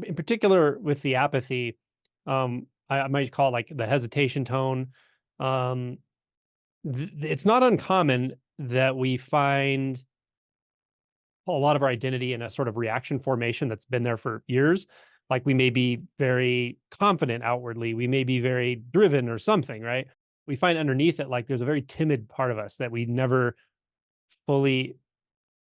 in particular with the apathy, I might call it like the hesitation tone. Um, it's not uncommon that we find a lot of our identity in a sort of reaction formation that's been there for years. Like we may be very confident outwardly, we may be very driven or something, right? We find underneath it like there's a very timid part of us that we never fully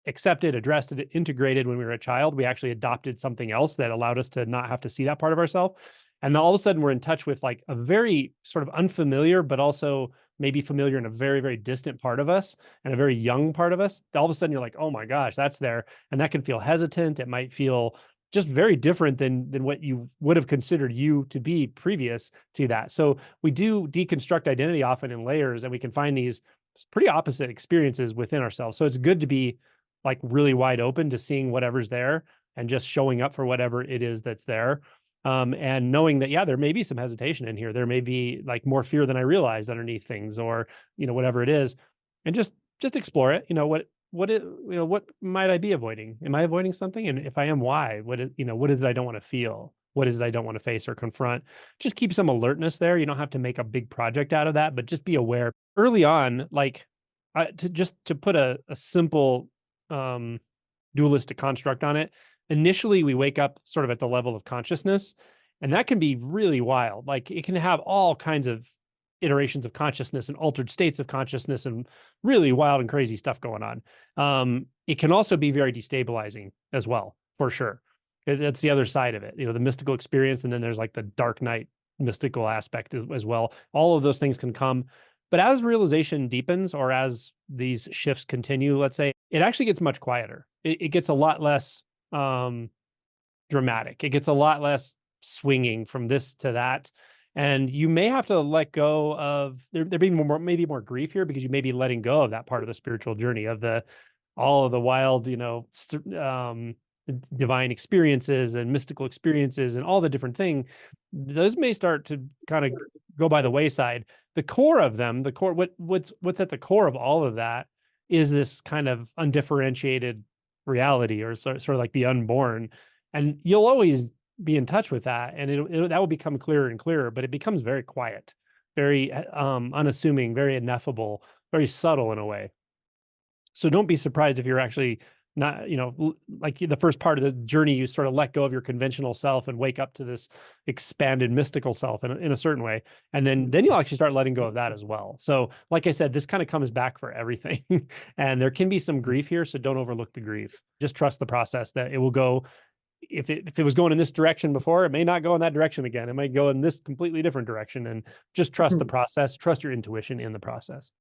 accepted, addressed, integrated when we were a child. We actually adopted something else that allowed us to not have to see that part of ourselves. And then all of a sudden we're in touch with like a very sort of unfamiliar, but also maybe familiar in a very, very distant part of us and a very young part of us. All of a sudden you're like, oh my gosh, that's there. And that can feel hesitant. It might feel just very different than what you would have considered you to be previous to that. So we do deconstruct identity often in layers, and we can find these pretty opposite experiences within ourselves. So it's good to be like really wide open to seeing whatever's there and just showing up for whatever it is that's there. And knowing that, yeah, there may be some hesitation in here. There may be like more fear than I realized underneath things, or, whatever it is. And just explore it. What might I be avoiding? Am I avoiding something? And if I am, why? What is it I don't want to feel? What is it I don't want to face or confront? Just keep some alertness there. You don't have to make a big project out of that, but just be aware early on, like to put a simple um, dualistic construct on it. Initially, we wake up sort of at the level of consciousness, and that can be really wild. Like it can have all kinds of iterations of consciousness and altered states of consciousness and really wild and crazy stuff going on. It can also be very destabilizing as well, for sure. That's the other side of it, the mystical experience. And then there's like the dark night mystical aspect as well. All of those things can come. But as realization deepens, or as these shifts continue, let's say, it actually gets much quieter. It gets a lot less um, dramatic. It gets a lot less swinging from this to that. And you may have to let go of there being more, maybe more grief here, because you may be letting go of that part of the spiritual journey of all of the wild, divine experiences and mystical experiences and all the different thing. Those may start to kind of go by the wayside. The core of them, the core, what's at the core of all of that is this kind of undifferentiated reality, or sort of like the unborn. And you'll always be in touch with that, and that will become clearer and clearer, but it becomes very quiet, very unassuming, very ineffable, very subtle in a way. So don't be surprised if you're actually not, like the first part of the journey, you sort of let go of your conventional self and wake up to this expanded mystical self in a certain way. And then you'll actually start letting go of that as well. So like I said, this kind of comes back for everything. And there can be some grief here. So don't overlook the grief. Just trust the process that it will go. If it was going in this direction before, it may not go in that direction again. It might go in this completely different direction. And just trust the process, trust your intuition in the process.